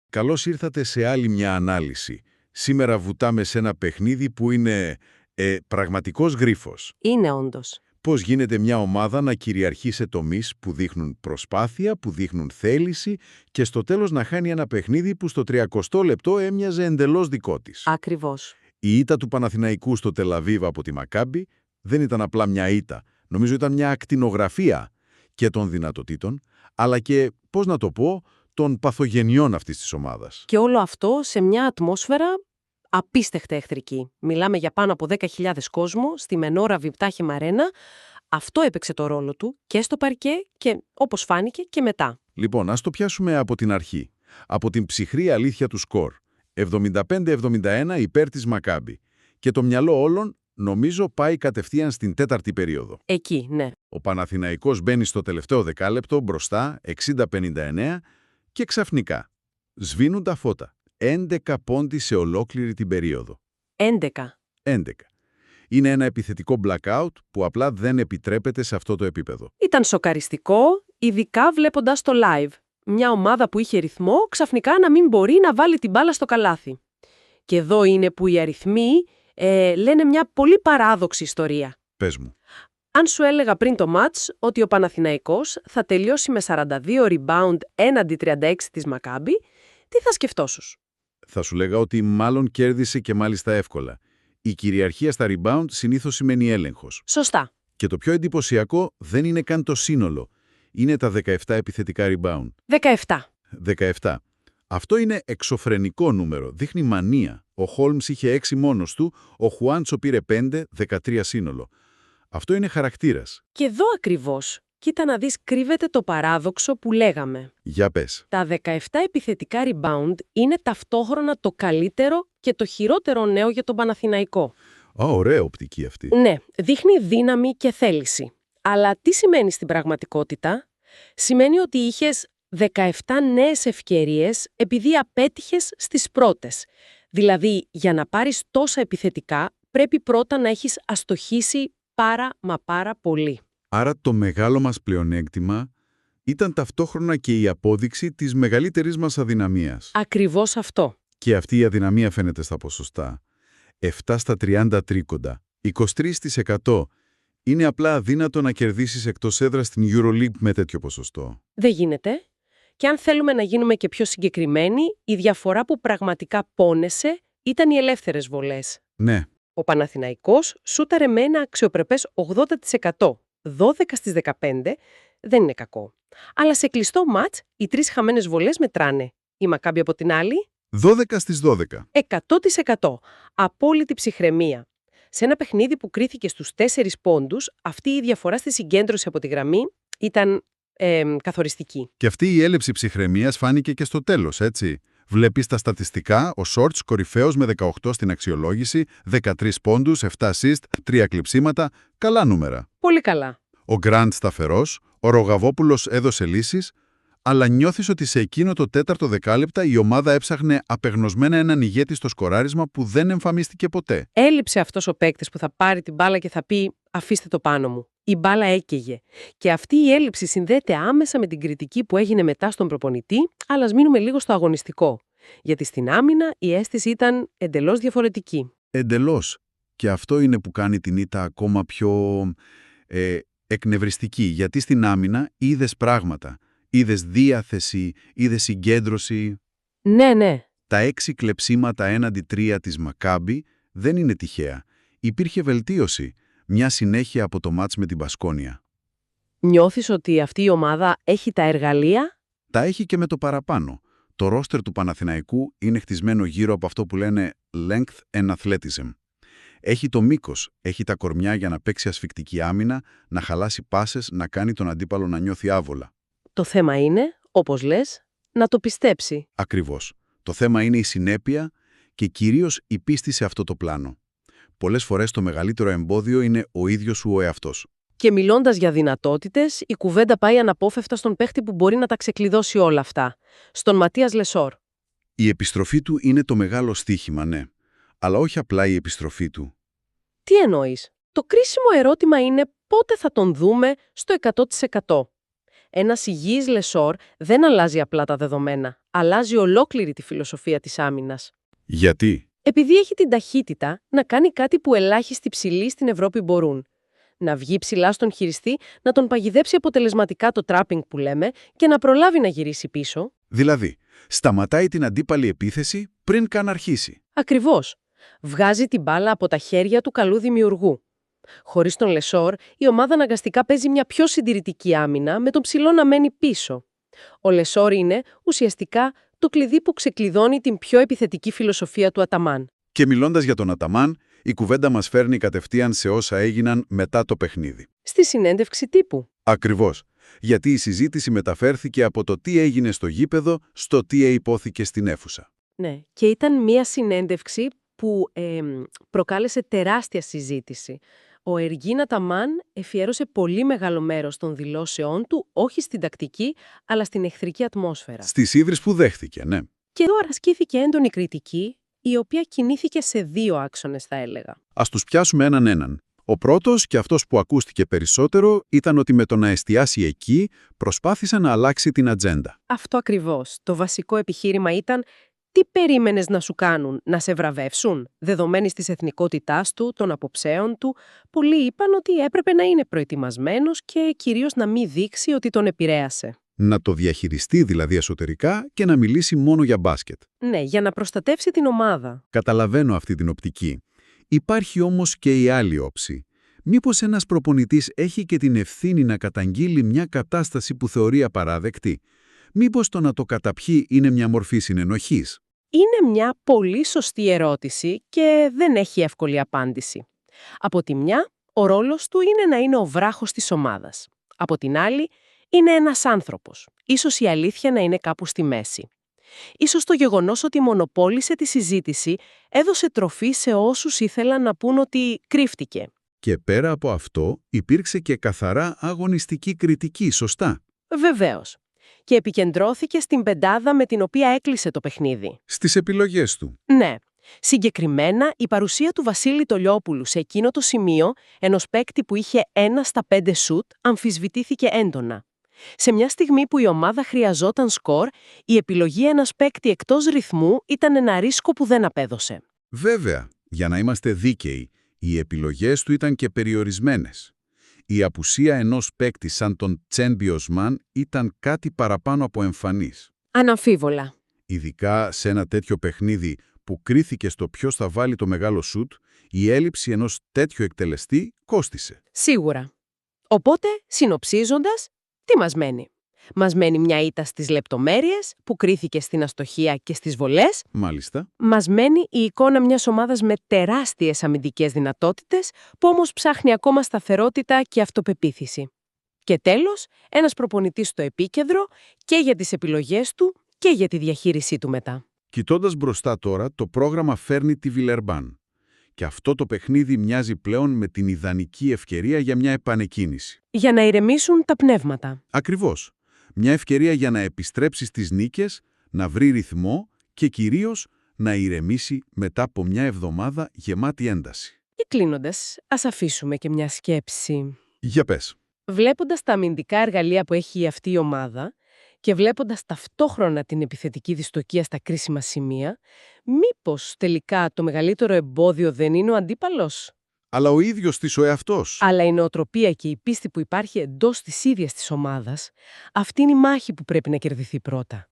Καλώς ήρθατε σε άλλη μια ανάλυση. Σήμερα βουτάμε σε ένα παιχνίδι που είναι πραγματικός γρίφος. Είναι όντως. Πώς γίνεται μια ομάδα να κυριαρχεί σε τομείς που δείχνουν προσπάθεια, που δείχνουν θέληση και στο τέλος να χάνει ένα παιχνίδι που στο 30 λεπτό έμοιαζε εντελώς δικό της. Ακριβώς. Η ήττα του Παναθηναϊκού στο Τελαβίβ από τη Μακάμπι δεν ήταν απλά μια ήττα. Νομίζω ήταν μια ακτινογραφία και των δυνατοτήτων, αλλά και, πώς να το πω, των παθογενειών αυτής της ομάδας. Και όλο αυτό σε μια ατμόσφαιρα απίστευτα εχθρική. Μιλάμε για πάνω από 10.000 κόσμο στη Μενόρα Βιπτάχη Μαρένα. Αυτό έπαιξε το ρόλο του και στο παρκέ και, όπως φάνηκε, και μετά. Λοιπόν, ας το πιάσουμε από την αρχή. Από την ψυχρή αλήθεια του σκορ. 75-71 υπέρ της Μακάμπι. Και το μυαλό όλων, νομίζω, πάει κατευθείαν στην τέταρτη περίοδο. Εκεί, ναι. Ο Παναθηναϊκός μπαίνει στο τελευταίο δεκάλεπτο μπροστά, 60-59, και ξαφνικά σβήνουν τα φώτα. 11 πόντοι σε ολόκληρη την περίοδο. 11. 11. Είναι ένα επιθετικό blackout που απλά δεν επιτρέπεται σε αυτό το επίπεδο. Ήταν σοκαριστικό, ειδικά βλέποντας το live. Μια ομάδα που είχε ρυθμό, ξαφνικά να μην μπορεί να βάλει την μπάλα στο καλάθι. Και εδώ είναι που οι αριθμοί λένε μια πολύ παράδοξη ιστορία. Πες μου. Αν σου έλεγα πριν το μάτς ότι ο Παναθηναϊκός θα τελειώσει με 42 rebound έναντι 36 της Μακάμπι, τι θα σκεφτόσους? Θα σου λέγα ότι μάλλον κέρδισε και μάλιστα εύκολα. Η κυριαρχία στα rebound συνήθως σημαίνει έλεγχος. Σωστά. Και το πιο εντυπωσιακό δεν είναι καν το σύνολο. Είναι τα 17 επιθετικά rebound. 17. 17. Αυτό είναι εξωφρενικό νούμερο. Δείχνει μανία. Ο Χόλμς είχε 6 μόνος του, ο Χουάντσο πήρε 5, 13 σύνολο. Αυτό είναι χαρακτήρας. Και εδώ ακριβώς, κοίτα να δεις, κρύβεται το παράδοξο που λέγαμε. Για πες. Τα 17 επιθετικά rebound είναι ταυτόχρονα το καλύτερο και το χειρότερο νέο για τον Παναθηναϊκό. Ωραία οπτική αυτή. Ναι, δείχνει δύναμη και θέληση. Αλλά τι σημαίνει στην πραγματικότητα? Σημαίνει ότι είχες 17 νέες ευκαιρίες επειδή απέτυχες στις πρώτες. Δηλαδή, για να πάρεις τόσα επιθετικά, πρέπει πρώτα να έχεις αστοχήσει πάρα πολύ. Άρα το μεγάλο μας πλεονέκτημα ήταν ταυτόχρονα και η απόδειξη της μεγαλύτερης μας αδυναμίας. Ακριβώς αυτό. Και αυτή η αδυναμία φαίνεται στα ποσοστά. 7 στα 30 τρίκοντα, 23%. Είναι απλά αδύνατο να κερδίσεις εκτός έδρας στην EuroLeague με τέτοιο ποσοστό. Δεν γίνεται. Και αν θέλουμε να γίνουμε και πιο συγκεκριμένοι, η διαφορά που πραγματικά πόνεσε ήταν οι ελεύθερες βολές. Ναι. Ο Παναθηναϊκός σούταρε με ένα αξιοπρεπές 80%. 12 στις 15 δεν είναι κακό. Αλλά σε κλειστό μάτς, οι 3 χαμένες βολές μετράνε. Η Μακάμπι από την άλλη, 12 στις 12. 100%. Απόλυτη ψυχραιμία. Σε ένα παιχνίδι που κρίθηκε στους 4 πόντους, αυτή η διαφορά στη συγκέντρωση από τη γραμμή ήταν καθοριστική. Και αυτή η έλλειψη ψυχραιμίας φάνηκε και στο τέλος, έτσι. Βλέπεις τα στατιστικά, ο Shorts κορυφαίος με 18 στην αξιολόγηση, 13 πόντους, 7 assist, 3 κλειψίματα, καλά νούμερα. Πολύ καλά. Ο Γκραντ σταθερός, ο Ρογαβόπουλος έδωσε λύσεις, αλλά νιώθεις ότι σε εκείνο το τέταρτο δεκάλεπτα η ομάδα έψαχνε απεγνωσμένα έναν ηγέτη στο σκοράρισμα που δεν εμφανίστηκε ποτέ. Έλειψε αυτός ο παίκτης που θα πάρει την μπάλα και θα πει «αφήστε το πάνω μου». Η μπάλα έκαιγε. Και αυτή η έλλειψη συνδέεται άμεσα με την κριτική που έγινε μετά στον προπονητή, αλλά ας μείνουμε λίγο στο αγωνιστικό. Γιατί στην άμυνα η αίσθηση ήταν εντελώς διαφορετική. Εντελώς. Και αυτό είναι που κάνει την ήττα ακόμα πιο εκνευριστική. Γιατί στην άμυνα είδες πράγματα. Είδες διάθεση, είδες συγκέντρωση. Ναι. Τα 6 κλεψίματα έναντι 3 της Μακάμπι δεν είναι τυχαία. Υπήρχε βελτίωση. Μια συνέχεια από το μάτς με την Μπασκόνια. Νιώθεις ότι αυτή η ομάδα έχει τα εργαλεία? Τα έχει και με το παραπάνω. Το ρόστερ του Παναθηναϊκού είναι χτισμένο γύρω από αυτό που λένε length and athleticism. Έχει το μήκος, έχει τα κορμιά για να παίξει ασφικτική άμυνα, να χαλάσει πάσες, να κάνει τον αντίπαλο να νιώθει άβολα. Το θέμα είναι, όπως λες, να το πιστέψει. Ακριβώς. Το θέμα είναι η συνέπεια και κυρίως η πίστη σε αυτό το πλάνο. Πολλές φορές το μεγαλύτερο εμπόδιο είναι ο ίδιος σου ο εαυτός. Και μιλώντας για δυνατότητες, η κουβέντα πάει αναπόφευκτα στον παίχτη που μπορεί να τα ξεκλειδώσει όλα αυτά. Στον Ματίας Λεσόρ. Η επιστροφή του είναι το μεγάλο στοίχημα, ναι. Αλλά όχι απλά η επιστροφή του. Τι εννοείς? Το κρίσιμο ερώτημα είναι πότε θα τον δούμε στο 100%. Ένας υγιής Λεσόρ δεν αλλάζει απλά τα δεδομένα, αλλάζει ολόκληρη τη φιλοσοφία της άμυνας. Γιατί? Επειδή έχει την ταχύτητα να κάνει κάτι που ελάχιστοι ψηλοί στην Ευρώπη μπορούν. Να βγει ψηλά στον χειριστή, να τον παγιδέψει αποτελεσματικά το trapping που λέμε και να προλάβει να γυρίσει πίσω. Δηλαδή, σταματάει την αντίπαλη επίθεση πριν καν αρχίσει. Ακριβώς. Βγάζει την μπάλα από τα χέρια του καλού δημιουργού. Χωρίς τον Λεσόρ, η ομάδα αναγκαστικά παίζει μια πιο συντηρητική άμυνα με τον ψηλό να μένει πίσω. Ο Λεσόρ είναι, ουσιαστικά, το κλειδί που ξεκλειδώνει την πιο επιθετική φιλοσοφία του Αταμάν. Και μιλώντας για τον Αταμάν, η κουβέντα μας φέρνει κατευθείαν σε όσα έγιναν μετά το παιχνίδι. Στη συνέντευξη τύπου. Ακριβώς. Γιατί η συζήτηση μεταφέρθηκε από το τι έγινε στο γήπεδο στο τι υπόθηκε στην αίθουσα. Ναι, και ήταν μια συνέντευξη που προκάλεσε τεράστια συζήτηση. Ο Εργίν Αταμάν εφιέρωσε πολύ μεγάλο μέρος των δηλώσεών του, όχι στην τακτική, αλλά στην εχθρική ατμόσφαιρα. Στις ύδρες που δέχθηκε, ναι. Και εδώ ασκήθηκε έντονη κριτική, η οποία κινήθηκε σε δύο άξονες, θα έλεγα. Ας τους πιάσουμε έναν-έναν. Ο πρώτος και αυτός που ακούστηκε περισσότερο ήταν ότι με το να εστιάσει εκεί προσπάθησε να αλλάξει την ατζέντα. Αυτό ακριβώς. Το βασικό επιχείρημα ήταν τι περίμενες να σου κάνουν, να σε βραβεύσουν, δεδομένης της εθνικότητάς του, των αποψέων του. Πολλοί είπαν ότι έπρεπε να είναι προετοιμασμένος και κυρίως να μην δείξει ότι τον επηρέασε. Να το διαχειριστεί δηλαδή εσωτερικά και να μιλήσει μόνο για μπάσκετ. Ναι, για να προστατεύσει την ομάδα. Καταλαβαίνω αυτή την οπτική. Υπάρχει όμως και η άλλη όψη. Μήπως ένας προπονητής έχει και την ευθύνη να καταγγείλει μια κατάσταση που θεωρεί απαράδεκτη? Μήπως το να το καταπιεί είναι μια μορφή συνενοχής? Είναι μια πολύ σωστή ερώτηση και δεν έχει εύκολη απάντηση. Από τη μια, ο ρόλος του είναι να είναι ο βράχος της ομάδας. Από την άλλη, είναι ένας άνθρωπος. Ίσως η αλήθεια να είναι κάπου στη μέση. Ίσως το γεγονός ότι μονοπόλησε τη συζήτηση έδωσε τροφή σε όσους ήθελαν να πούν ότι κρύφτηκε. Και πέρα από αυτό, υπήρξε και καθαρά αγωνιστική κριτική, σωστά? Βεβαίως. Και επικεντρώθηκε στην πεντάδα με την οποία έκλεισε το παιχνίδι. Στις επιλογές του. Ναι. Συγκεκριμένα, η παρουσία του Βασίλη Τολιόπουλου σε εκείνο το σημείο, ενός παίκτη που είχε 1 στα 5 σουτ, αμφισβητήθηκε έντονα. Σε μια στιγμή που η ομάδα χρειαζόταν σκορ, η επιλογή ενός παίκτη εκτός ρυθμού ήταν ένα ρίσκο που δεν απέδωσε. Βέβαια, για να είμαστε δίκαιοι, οι επιλογές του ήταν και περιορισμένες. Η απουσία ενός παίκτη σαν τον Τσένμπι Οσμάν ήταν κάτι παραπάνω από εμφανής. Αναμφίβολα. Ειδικά σε ένα τέτοιο παιχνίδι που κρίθηκε στο ποιος θα βάλει το μεγάλο σουτ, η έλλειψη ενός τέτοιου εκτελεστή κόστισε. Σίγουρα. Οπότε, συνοψίζοντας, τι μας μένει? Μας μένει μια ήττα στις λεπτομέρειες που κρίθηκε στην αστοχία και στις βολές. Μάλιστα. Μας μένει η εικόνα μιας ομάδας με τεράστιες αμυντικές δυνατότητες που όμως ψάχνει ακόμα σταθερότητα και αυτοπεποίθηση. Και τέλος, ένας προπονητής στο επίκεντρο και για τις επιλογές του και για τη διαχείρισή του μετά. Κοιτώντας μπροστά τώρα, το πρόγραμμα φέρνει τη Βιλερμπάν. Και αυτό το παιχνίδι μοιάζει πλέον με την ιδανική ευκαιρία για μια επανεκκίνηση. Για να ηρεμήσουν τα πνεύματα. Ακριβώς. Μια ευκαιρία για να επιστρέψει στις νίκες, να βρει ρυθμό και κυρίως να ηρεμήσει μετά από μια εβδομάδα γεμάτη ένταση. Και κλείνοντας, ας αφήσουμε και μια σκέψη. Για πες. Βλέποντας τα αμυντικά εργαλεία που έχει αυτή η ομάδα και βλέποντας ταυτόχρονα την επιθετική δυστοκία στα κρίσιμα σημεία, μήπως τελικά το μεγαλύτερο εμπόδιο δεν είναι ο αντίπαλος? Αλλά ο ίδιος της ο εαυτός. Αλλά η νοοτροπία και η πίστη που υπάρχει εντός της ίδιας της ομάδας, αυτή είναι η μάχη που πρέπει να κερδιθεί πρώτα.